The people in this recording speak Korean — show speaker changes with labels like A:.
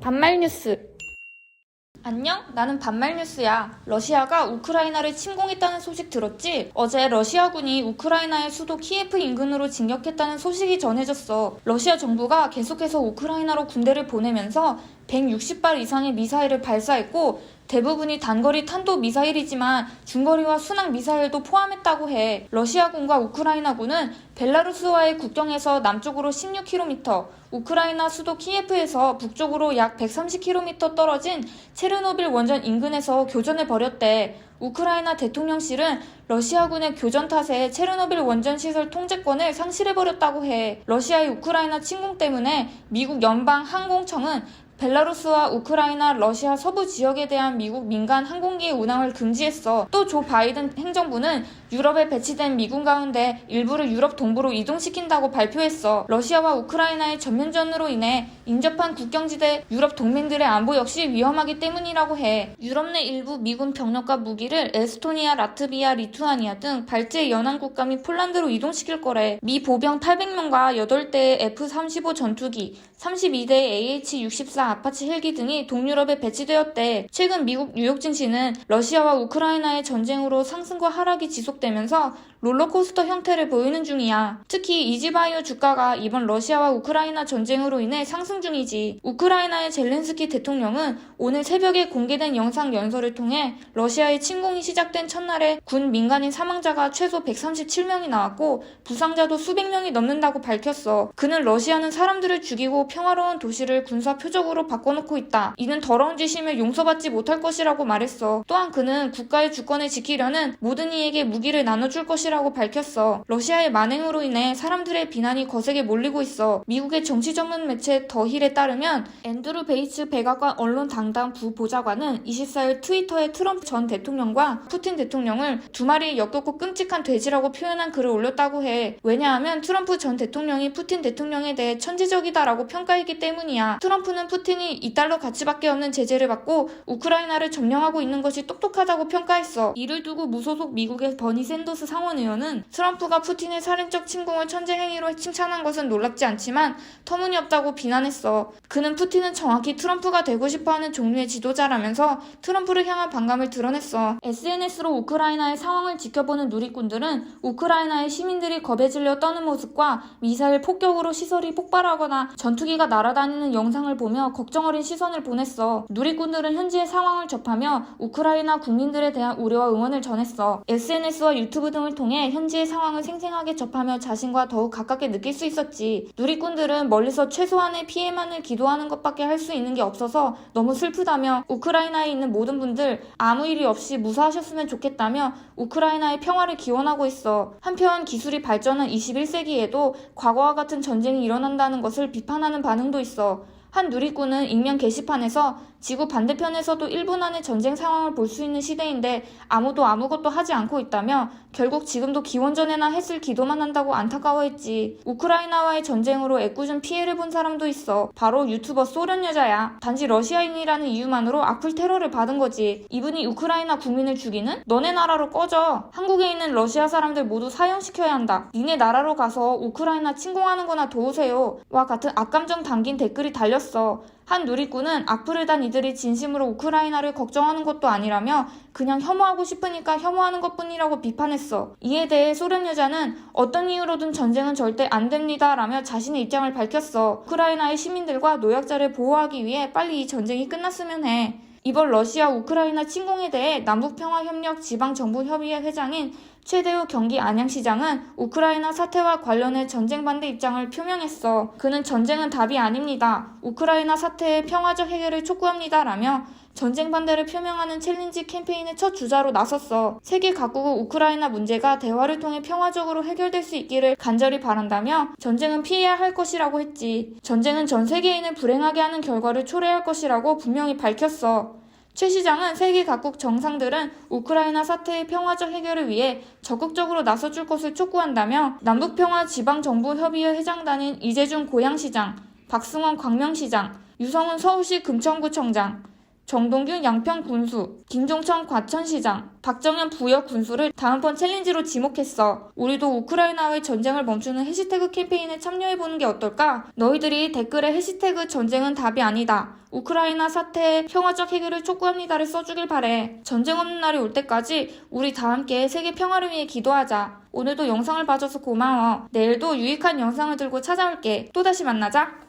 A: 반말 뉴스. 안녕? 나는 반말 뉴스야. 러시아가 우크라이나를 침공했다는 소식 들었지? 어제 러시아군이 우크라이나의 수도 키예프 인근으로 진격했다는 소식이 전해졌어. 러시아 정부가 계속해서 우크라이나로 군대를 보내면서 160발 이상의 미사일을 발사했고 대부분이 단거리 탄도 미사일이지만 중거리와 순항 미사일도 포함했다고 해. 러시아군과 우크라이나군은 벨라루스와의 국경에서 남쪽으로 16km, 우크라이나 수도 키예프에서 북쪽으로 약 130km 떨어진 체르노빌 원전 인근에서 교전을 벌였대. 우크라이나 대통령실은 러시아군의 교전 탓에 체르노빌 원전 시설 통제권을 상실해버렸다고 해. 러시아의 우크라이나 침공 때문에 미국 연방 항공청은 벨라루스와 우크라이나, 러시아 서부 지역에 대한 미국 민간 항공기의 운항을 금지했어. 또 조 바이든 행정부는 유럽에 배치된 미군 가운데 일부를 유럽 동부로 이동시킨다고 발표했어. 러시아와 우크라이나의 전면전으로 인해 인접한 국경지대 유럽 동맹들의 안보 역시 위험하기 때문이라고 해. 유럽 내 일부 미군 병력과 무기를 에스토니아, 라트비아, 리투아니아 등 발트의 연안국가 및 폴란드로 이동시킬 거래. 미 보병 800명과 8대의 F-35 전투기, 32대의 AH-64 아파치 헬기 등이 동유럽에 배치되었대. 최근 미국 뉴욕 증시는 러시아와 우크라이나의 전쟁으로 상승과 하락이 지속되면서 롤러코스터 형태를 보이는 중이야. 특히 이지바이오 주가가 이번 러시아와 우크라이나 전쟁으로 인해 상승 중이지. 우크라이나의 젤렌스키 대통령은 오늘 새벽에 공개된 영상 연설을 통해 러시아의 침공이 시작된 첫날에 군 민간인 사망자가 최소 137명이 나왔고 부상자도 수백 명이 넘는다고 밝혔어. 그는 러시아는 사람들을 죽이고 평화로운 도시를 군사 표적으로 바꿔놓고 있다. 이는 더러운 짓이며 용서받지 못할 것이라고 말했어. 또한 그는 국가의 주권을 지키려는 모든 이에게 무기를 나눠줄 것이라고 밝혔어. 러시아의 만행으로 인해 사람들의 비난이 거세게 몰리고 있어. 미국의 정치 전문 매체 더 힐에 따르면 앤드루 베이츠 백악관 언론 담당 부보좌관은 24일 트위터에 트럼프 전 대통령과 푸틴 대통령을 두 마리의 역겹고 끔찍한 돼지라고 표현한 글을 올렸다고 해. 왜냐하면 트럼프 전 대통령이 푸틴 대통령에 대해 천재적이다라고 평가했기 때문이야. 트럼프는 푸틴이 이달러 가치밖에 없는 제재를 받고 우크라이나를 점령하고 있는 것이 똑똑하다고 평가했어. 이를 두고 무소속 미국의 버니 샌더스 상원의원은 트럼프가 푸틴의 살인적 침공을 천재 행위로 칭찬한 것은 놀랍지 않지만 터무니없다고 비난했어. 그는 푸틴은 정확히 트럼프가 되고 싶어하는 종류의 지도자라면서 트럼프를 향한 반감을 드러냈어. SNS로 우크라이나의 상황을 지켜보는 누리꾼들은 우크라이나의 시민들이 겁에 질려 떠는 모습과 미사일 폭격으로 시설이 폭발하거나 전투기가 날아다니는 영상을 보며 걱정 어린 시선을 보냈어. 누리꾼들은 현지의 상황을 접하며 우크라이나 국민들에 대한 우려와 응원을 전했어. SNS와 유튜브 등을 통해 현지의 상황을 생생하게 접하며 자신과 더욱 가깝게 느낄 수 있었지. 누리꾼들은 멀리서 최소한의 피해만을 기도하는 것밖에 할 수 있는 게 없어서 너무 슬프다며 우크라이나에 있는 모든 분들 아무 일이 없이 무사하셨으면 좋겠다며 우크라이나의 평화를 기원하고 있어. 한편 기술이 발전한 21세기에도 과거와 같은 전쟁이 일어난다는 것을 비판하는 반응도 있어. 한 누리꾼은 익명 게시판에서 지구 반대편에서도 1분 안에 전쟁 상황을 볼 수 있는 시대인데 아무도 아무것도 하지 않고 있다며 결국 지금도 기원전에나 했을 기도만 한다고 안타까워했지. 우크라이나와의 전쟁으로 애꿎은 피해를 본 사람도 있어. 바로 유튜버 소련 여자야. 단지 러시아인이라는 이유만으로 악플 테러를 받은 거지. 이분이 우크라이나 국민을 죽이는? 너네 나라로 꺼져. 한국에 있는 러시아 사람들 모두 사형시켜야 한다. 니네 나라로 가서 우크라이나 침공하는 거나 도우세요. 와 같은 악감정 담긴 댓글이 달렸어. 한 누리꾼은 악플을 단 이들이 진심으로 우크라이나를 걱정하는 것도 아니라며 그냥 혐오하고 싶으니까 혐오하는 것뿐이라고 비판했어. 이에 대해 소련 여자는 어떤 이유로든 전쟁은 절대 안 됩니다 라며 자신의 입장을 밝혔어. 우크라이나의 시민들과 노약자를 보호하기 위해 빨리 이 전쟁이 끝났으면 해. 이번 러시아 우크라이나 침공에 대해 남북평화협력 지방정부협의회 회장인 최대우 경기 안양시장은 우크라이나 사태와 관련해 전쟁 반대 입장을 표명했어. 그는 전쟁은 답이 아닙니다. 우크라이나 사태의 평화적 해결을 촉구합니다 라며 전쟁 반대를 표명하는 챌린지 캠페인의 첫 주자로 나섰어. 세계 각국은 우크라이나 문제가 대화를 통해 평화적으로 해결될 수 있기를 간절히 바란다며 전쟁은 피해야 할 것이라고 했지. 전쟁은 전 세계인을 불행하게 하는 결과를 초래할 것이라고 분명히 밝혔어. 최 시장은 세계 각국 정상들은 우크라이나 사태의 평화적 해결을 위해 적극적으로 나서줄 것을 촉구한다며 남북평화지방정부협의회 회장단인 이재준 고양시장, 박승원 광명시장, 유성훈 서울시 금천구청장, 정동균 양평 군수, 김종천 과천시장, 박정현 부여 군수를 다음번 챌린지로 지목했어. 우리도 우크라이나의 전쟁을 멈추는 해시태그 캠페인에 참여해보는 게 어떨까? 너희들이 댓글에 해시태그 전쟁은 답이 아니다. 우크라이나 사태의 평화적 해결을 촉구합니다를 써주길 바래. 전쟁 없는 날이 올 때까지 우리 다 함께 세계 평화를 위해 기도하자. 오늘도 영상을 봐줘서 고마워. 내일도 유익한 영상을 들고 찾아올게. 또다시 만나자.